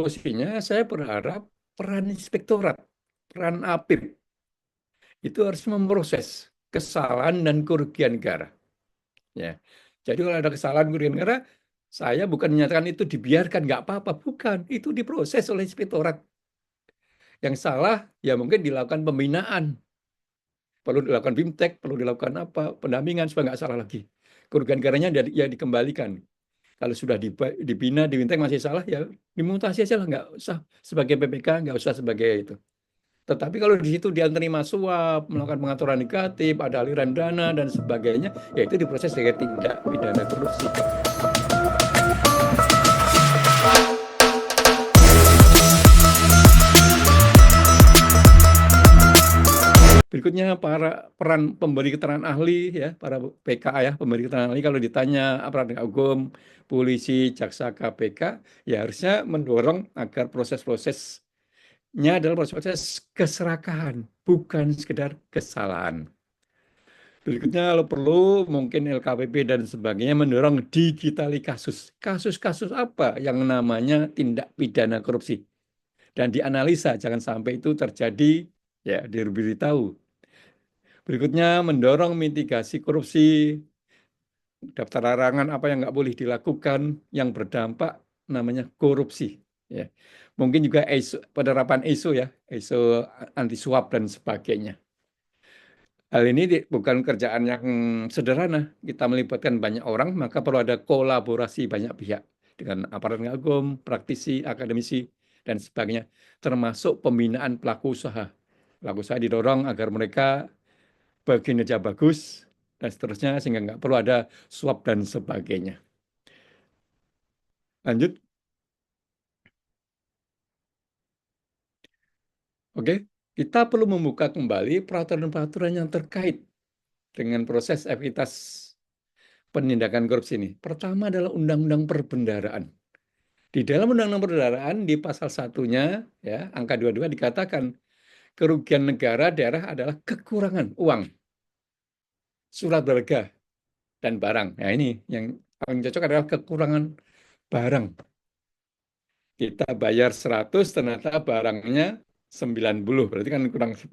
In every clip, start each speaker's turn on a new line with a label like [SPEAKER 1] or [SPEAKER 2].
[SPEAKER 1] solusinya saya berharap peran inspektorat, peran APIP itu harus memproses kesalahan dan kerugian negara. Ya, jadi kalau ada kesalahan kerugian negara, saya bukan menyatakan itu dibiarkan nggak apa-apa, bukan. Itu diproses oleh inspektorat. Yang salah ya mungkin dilakukan pembinaan, perlu dilakukan bimtek, perlu dilakukan apa, pendampingan supaya nggak salah lagi. Kerugian negaranya ya dikembalikan. Kalau sudah dibina, di bimtek masih salah ya dimutasi aja lah, nggak usah sebagai PPK, nggak usah sebagai itu. Tetapi kalau di situ dia terima suap, melakukan pengaturan negatif, ada aliran dana dan sebagainya, ya itu diproses sebagai tindak pidana korupsi. Berikutnya para peran pemberi keterangan ahli ya, para PK ya, pemberi keterangan ahli kalau ditanya aparat penegak hukum, polisi, jaksa, KPK, ya harusnya mendorong agar proses-prosesnya adalah proses keserakahan, bukan sekedar kesalahan. Berikutnya kalau perlu mungkin LKPP dan sebagainya mendorong digitali kasus. Kasus-kasus apa yang namanya tindak pidana korupsi. Dan dianalisa, jangan sampai itu terjadi, ya diberitahu. Berikutnya mendorong mitigasi korupsi, daftar larangan apa yang nggak boleh dilakukan yang berdampak namanya korupsi. Ya. Mungkin juga penerapan ISO ya, ISO anti suap dan sebagainya. Hal ini bukan kerjaan yang sederhana. Kita melibatkan banyak orang, maka perlu ada kolaborasi banyak pihak dengan aparat penegak hukum, praktisi, akademisi, dan sebagainya, termasuk pembinaan pelaku usaha. Pelaku usaha didorong agar mereka berkinerja bagus, dan seterusnya, sehingga nggak perlu ada suap dan sebagainya. Lanjut, oke. Kita perlu membuka kembali peraturan-peraturan yang terkait dengan proses evitas penindakan korupsi ini. Pertama adalah Undang-Undang Perbendaharaan. Di dalam Undang-Undang Perbendaharaan di pasal satunya ya angka 22 dikatakan kerugian negara daerah adalah kekurangan uang, surat berharga dan barang. Nah ini yang paling cocok adalah kekurangan barang. Kita bayar 100 ternyata barangnya 90, berarti kan kurang 10.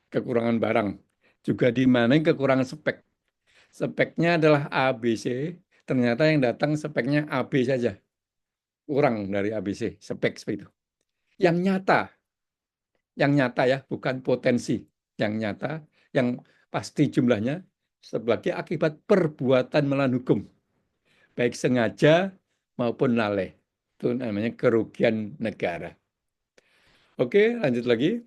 [SPEAKER 1] Kekurangan barang. Juga di mana kekurangan spek. Speknya adalah A, B, C, ternyata yang datang speknya A, B saja. Kurang dari A, B, C, spek seperti itu. Yang nyata ya, bukan potensi. Yang nyata, yang pasti jumlahnya sebagai akibat perbuatan melawan hukum, baik sengaja maupun lalai. Itu namanya kerugian negara. Oke, lanjut lagi.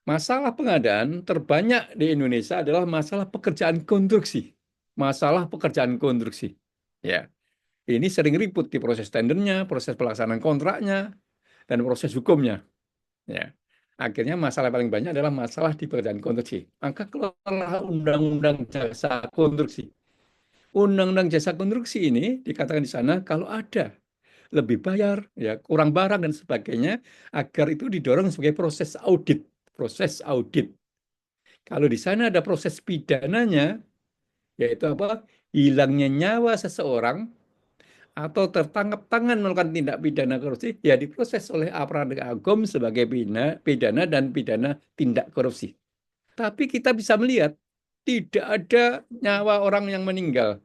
[SPEAKER 1] Masalah pengadaan terbanyak di Indonesia adalah masalah pekerjaan konstruksi. Masalah pekerjaan konstruksi. Ya, ini sering ribut di proses tendernya, proses pelaksanaan kontraknya, dan proses hukumnya. Ya. Akhirnya masalah paling banyak adalah masalah di pekerjaan konstruksi. Maka keluarlah Undang-Undang Jasa Konstruksi. Undang-Undang Jasa Konstruksi ini dikatakan di sana kalau ada lebih bayar, ya kurang barang dan sebagainya, agar itu didorong sebagai proses audit. Proses audit. Kalau di sana ada proses pidananya, yaitu apa? Hilangnya nyawa seseorang atau tertangkap tangan melakukan tindak pidana korupsi, ya diproses oleh aparat penegak hukum sebagai pidana dan pidana tindak korupsi. Tapi kita bisa melihat tidak ada nyawa orang yang meninggal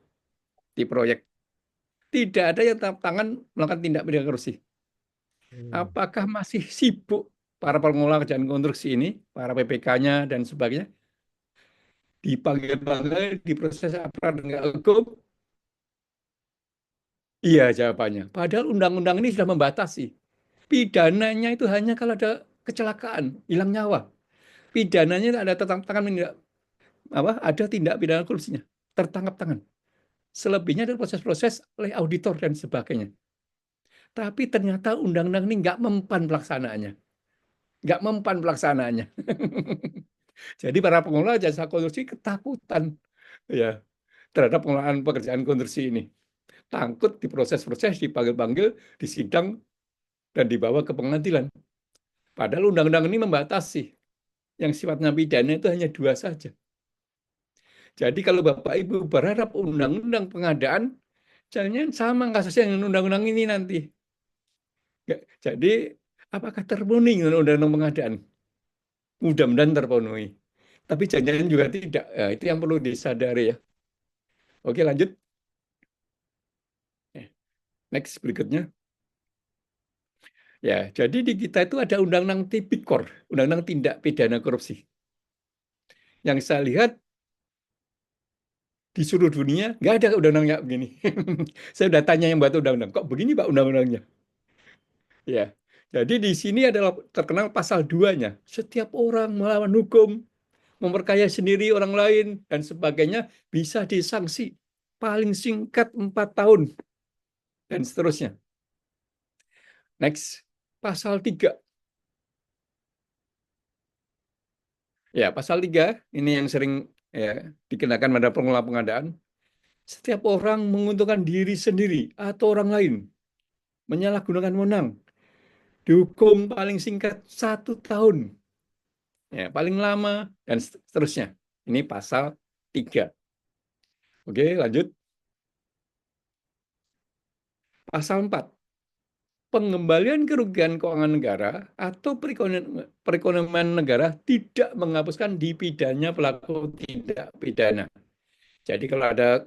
[SPEAKER 1] di proyek. Tidak ada yang tangkap tangan melakukan tindak pidana korupsi.
[SPEAKER 2] Hmm.
[SPEAKER 1] Apakah masih sibuk para pengelola kerjaan konstruksi ini, para PPK-nya dan sebagainya, dipanggil-panggil di proses aparat penegak hukum? Iya jawabannya. Padahal undang-undang ini sudah membatasi. Pidananya itu hanya kalau ada kecelakaan, hilang nyawa. Pidananya ada tertangkap tangan, apa? Ada tindak pidana korupsinya, tertangkap tangan. Selebihnya ada proses-proses oleh auditor dan sebagainya. Tapi ternyata undang-undang ini nggak mempan pelaksanaannya, nggak mempan pelaksanaannya. Jadi para pengelola jasa konstruksi ketakutan ya terhadap pengelolaan pekerjaan konstruksi ini. Takut diproses-proses, dipanggil-panggil, disidang dan dibawa ke pengadilan. Padahal undang-undang ini membatasi yang sifatnya pidana itu hanya dua saja. Jadi kalau Bapak Ibu berharap undang-undang pengadaan, jangan sama kasusnya dengan undang-undang ini nanti. Jadi apakah terpenuhi dengan undang-undang pengadaan? Mudah-mudahan terpenuhi. Tapi jangan-jangan juga tidak. Ya, itu yang perlu disadari ya. Oke, lanjut. Next berikutnya. Ya, jadi di kita itu ada undang-undang tipikor, undang-undang tindak pidana korupsi. Yang saya lihat di seluruh dunia nggak ada undang-undangnya begini. Saya udah tanya yang buat undang-undang, kok begini Pak undang-undangnya? Ya, jadi di sini adalah terkenal pasal 2-nya. Setiap orang melawan hukum, memperkaya sendiri orang lain, dan sebagainya bisa disanksi. Paling singkat 4 tahun, dan seterusnya. Next, pasal 3. Ya, pasal 3 ini yang sering ya, dikenakan pada pengelola pengadaan. Setiap orang menguntungkan diri sendiri atau orang lain, menyalahgunakan wewenang, dihukum paling singkat 1 tahun, ya, paling lama, dan seterusnya. Ini pasal 3. Oke, lanjut. Pasal 4. Pengembalian kerugian keuangan negara atau perekonomian negara tidak menghapuskan dipidana pelaku tindak pidana. Jadi kalau ada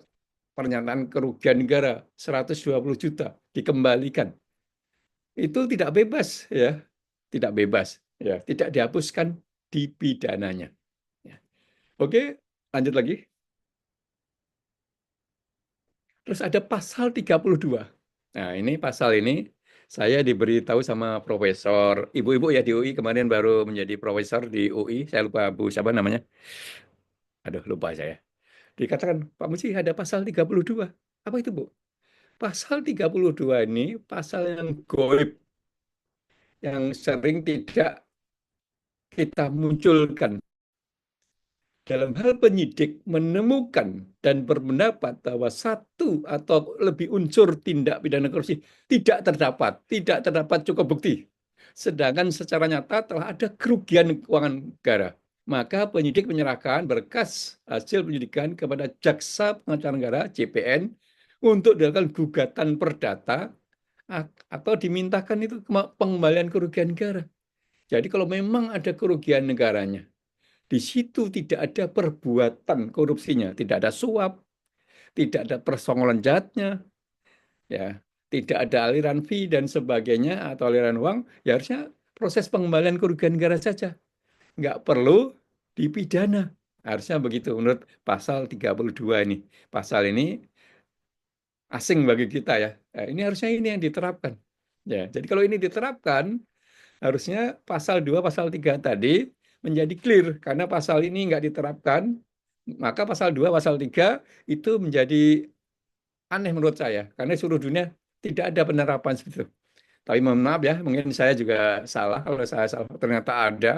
[SPEAKER 1] pernyataan kerugian negara 120 juta dikembalikan, itu tidak bebas ya, tidak bebas ya, tidak dihapuskan dipidananya. Ya. Oke, lanjut lagi. Terus ada pasal 32. Nah, ini pasal ini saya diberitahu sama profesor, ibu-ibu ya di UI kemarin baru menjadi profesor di UI, saya lupa Bu siapa namanya. Aduh, lupa saya. Dikatakan, Pak Muji ada pasal 32. Apa itu, Bu? Pasal 32 ini pasal yang goib, yang sering tidak kita munculkan. Dalam hal penyidik menemukan dan berpendapat bahwa satu atau lebih unsur tindak pidana korupsi tidak terdapat cukup bukti. Sedangkan secara nyata telah ada kerugian keuangan negara. Maka penyidik menyerahkan berkas hasil penyidikan kepada Jaksa Pengacara Negara (JPN) untuk dilakukan gugatan perdata atau dimintakan itu pengembalian kerugian negara. Jadi kalau memang ada kerugian negaranya, di situ tidak ada perbuatan korupsinya, tidak ada suap, tidak ada persongkolan jahatnya, ya, tidak ada aliran fee dan sebagainya atau aliran uang, ya harusnya proses pengembalian kerugian negara saja, nggak perlu dipidana. Harusnya begitu menurut pasal 32 ini. Pasal ini asing bagi kita ya. Ini harusnya ini yang diterapkan. Ya, jadi kalau ini diterapkan, harusnya pasal 2, pasal 3 tadi menjadi clear. Karena pasal ini nggak diterapkan, maka pasal 2, pasal 3 itu menjadi aneh menurut saya. Karena seluruh dunia tidak ada penerapan seperti itu. Tapi mohon maaf ya, mungkin saya juga salah. Kalau saya salah, ternyata ada.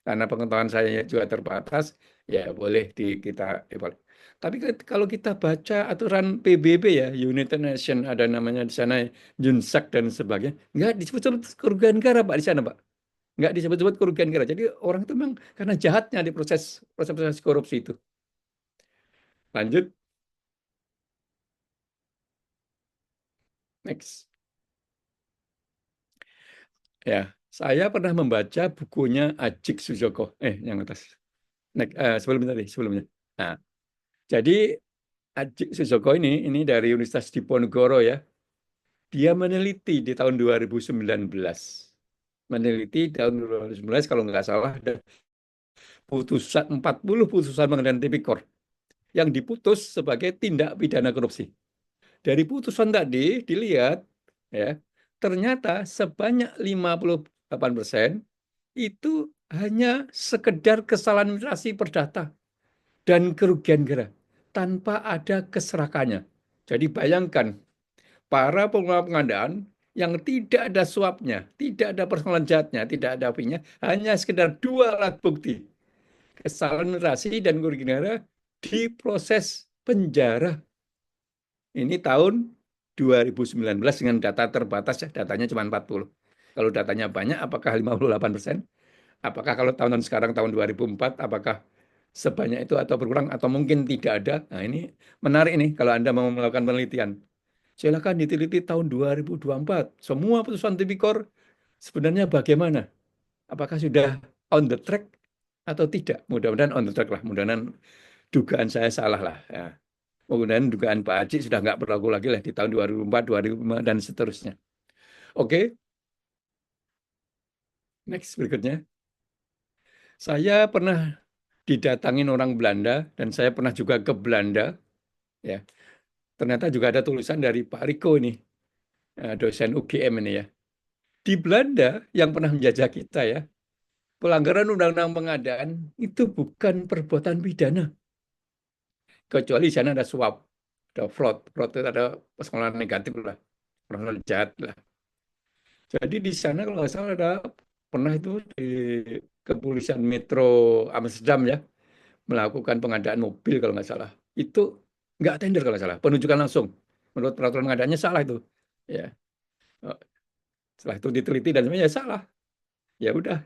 [SPEAKER 1] Karena pengetahuan saya juga terbatas, ya boleh kita evaluasi. Tapi kalau kita baca aturan PBB ya, United Nations ada namanya di sana, UNSAC dan sebagainya, nggak disebut-sebut kerugian negara Pak di sana Pak. Nggak disebut-sebut kerugian negara. Jadi orang itu memang karena jahatnya di proses korupsi itu. Lanjut, next. Ya, saya pernah membaca bukunya Ajik Sujoko. Yang atas. Next, sebelum tadi, sebelumnya. Nah, jadi Ajik Sujoko ini dari Universitas Diponegoro ya. Dia meneliti di tahun 2019. Meneliti tahun 2019 kalau nggak salah ada 40 putusan pengadilan tipikor yang diputus sebagai tindak pidana korupsi. Dari putusan tadi dilihat ya, ternyata sebanyak 58% itu hanya sekedar kesalahan administrasi perdata dan kerugian negara tanpa ada keserakahannya. Jadi bayangkan para pengelola pengadaan yang tidak ada suapnya, tidak ada persoalan jahatnya, tidak ada apinya, hanya sekedar 2 alat bukti kesalahan administrasi dan kerugian negara diproses penjara. Ini tahun 2019 dengan data terbatas ya, datanya cuma 40. Kalau datanya banyak, apakah 58%? Apakah kalau tahun sekarang tahun 2004, apakah sebanyak itu atau berkurang atau mungkin tidak ada. Nah, ini menarik nih kalau Anda mau melakukan penelitian. Silakan diteliti tahun 2024. Semua putusan tipikor sebenarnya bagaimana? Apakah sudah on the track atau tidak? Mudah-mudahan on the track lah. Mudah-mudahan dugaan saya salah lah. Ya. Mudah-mudahan dugaan Pak Haji sudah nggak berlaku lagi lah di tahun 2004, 2005, dan seterusnya. Oke, next berikutnya. Saya pernah didatangin orang Belanda dan saya pernah juga ke Belanda. Ya, ternyata juga ada tulisan dari Pak Riko ini, dosen UGM ini ya. Di Belanda yang pernah menjajah kita ya, pelanggaran undang-undang pengadaan itu bukan perbuatan pidana, kecuali di sana ada suap, ada fraud, fraud itu ada pengelolaan negatif lah, pengelolaan jahat lah. Jadi di sana kalau nggak salah ada pernah itu di kepolisian Metro Amsterdam ya melakukan pengadaan mobil kalau nggak salah. Itu nggak tender kalau nggak salah, penunjukan langsung. Menurut peraturan pengadaannya salah itu. Ya, oh, setelah itu diteliti dan sebenarnya ya salah. Ya udah,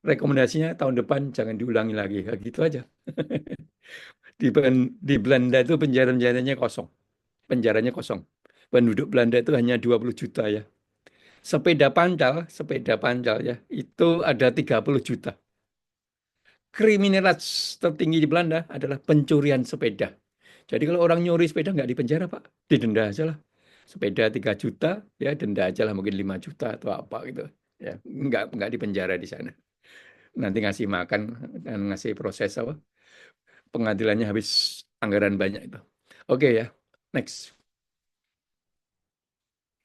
[SPEAKER 1] rekomendasinya tahun depan jangan diulangi lagi, kayak gitu aja. Di Belanda itu penjara-penjaranya kosong, penjaranya kosong. Penduduk Belanda itu hanya 20 juta ya. Sepeda pancal ya, itu ada 30 juta. Kriminalitas tertinggi di Belanda adalah pencurian sepeda. Jadi kalau orang nyuri sepeda nggak dipenjara, Pak. Didenda aja lah. Sepeda 3 juta, ya denda aja lah mungkin 5 juta atau apa gitu. Ya, nggak dipenjara di sana. Nanti ngasih makan dan ngasih proses apa? Pengadilannya habis anggaran banyak itu. Oke ya, next.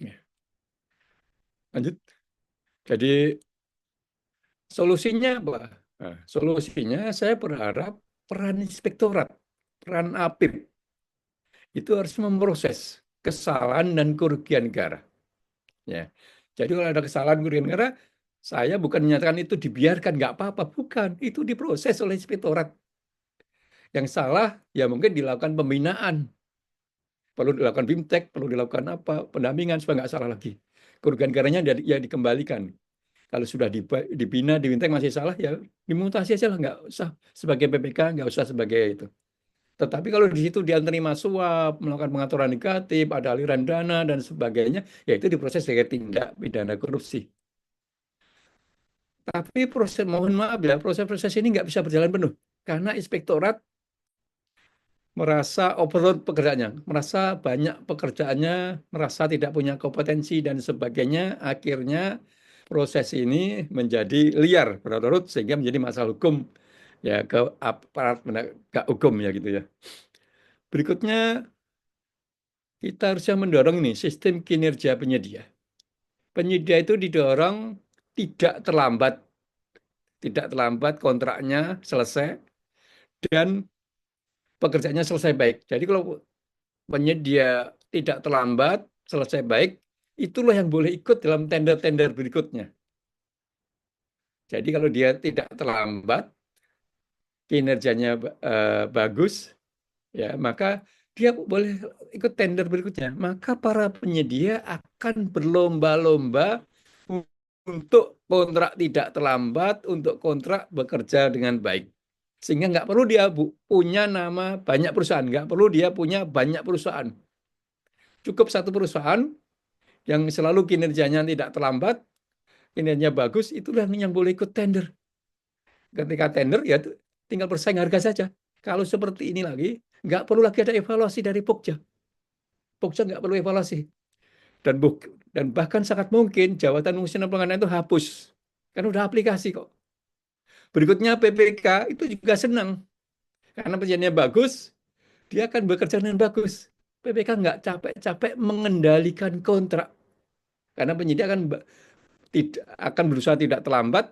[SPEAKER 1] Ya, lanjut. Jadi solusinya apa? Nah, solusinya saya berharap peran inspektorat, peran APIP itu harus memproses kesalahan dan kerugian negara. Ya. Jadi kalau ada kesalahan kerugian negara, saya bukan menyatakan itu dibiarkan, nggak apa-apa. Bukan, itu diproses oleh inspektorat. Yang salah, ya mungkin dilakukan pembinaan. Perlu dilakukan BIMTEK, perlu dilakukan apa, pendampingan supaya nggak salah lagi. Kerugian negaranya ya dikembalikan. Kalau sudah dibina, di BIMTEK masih salah, ya dimutasi aja lah, nggak usah sebagai PPK, nggak usah sebagai itu. Tetapi kalau di situ dia terima suap, melakukan pengaturan negatif, ada aliran dana dan sebagainya, ya itu diproses sebagai tindak pidana korupsi. Tapi mohon maaf ya, proses-proses ini nggak bisa berjalan penuh. Karena inspektorat merasa overload pekerjaannya, merasa banyak pekerjaannya, merasa tidak punya kompetensi dan sebagainya. Akhirnya proses ini menjadi liar berlarut sehingga menjadi masalah hukum ya ke aparat penegak hukum ya gitu ya. Berikutnya kita harusnya mendorong ini sistem kinerja penyedia. Penyedia itu didorong tidak terlambat, tidak terlambat kontraknya selesai dan pekerjaannya selesai baik. Jadi kalau penyedia tidak terlambat, selesai baik, itulah yang boleh ikut dalam tender-tender berikutnya. Jadi kalau dia tidak terlambat, kinerjanya bagus, ya maka dia boleh ikut tender berikutnya. Maka para penyedia akan berlomba-lomba untuk kontrak tidak terlambat, untuk kontrak bekerja dengan baik. Sehingga nggak perlu dia punya nama banyak perusahaan, nggak perlu dia punya banyak perusahaan. Cukup satu perusahaan yang selalu kinerjanya tidak terlambat, kinerjanya bagus, itulah yang boleh ikut tender. Ketika tender ya tinggal bersaing harga saja. Kalau seperti ini lagi, nggak perlu lagi ada evaluasi dari Pokja. Pokja nggak perlu evaluasi. Dan dan bahkan sangat mungkin jabatan fungsional pelanggan itu hapus. Kan udah aplikasi kok. Berikutnya PPK itu juga senang. Karena kerjanya bagus, dia akan bekerja dengan bagus. PPK nggak capek-capek mengendalikan kontrak. Karena penyidik akan berusaha tidak terlambat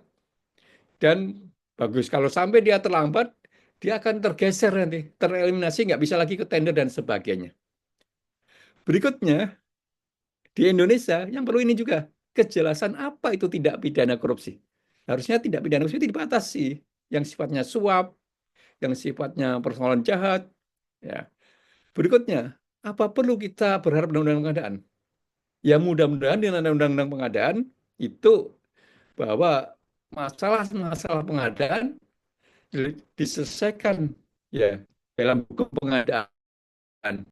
[SPEAKER 1] dan bagus. Kalau sampai dia terlambat, dia akan tergeser nanti, tereliminasi, nggak bisa lagi ke tender dan sebagainya. Berikutnya, di Indonesia yang perlu ini juga, kejelasan apa itu tindak pidana korupsi. Harusnya tindak pidana korupsi itu dibatasi, yang sifatnya suap, yang sifatnya persoalan jahat. Ya. Berikutnya, apa perlu kita berharap undang-undang pengadaan? Ya mudah-mudahan dengan undang-undang pengadaan itu bahwa masalah-masalah pengadaan diselesaikan ya dalam hukum pengadaan.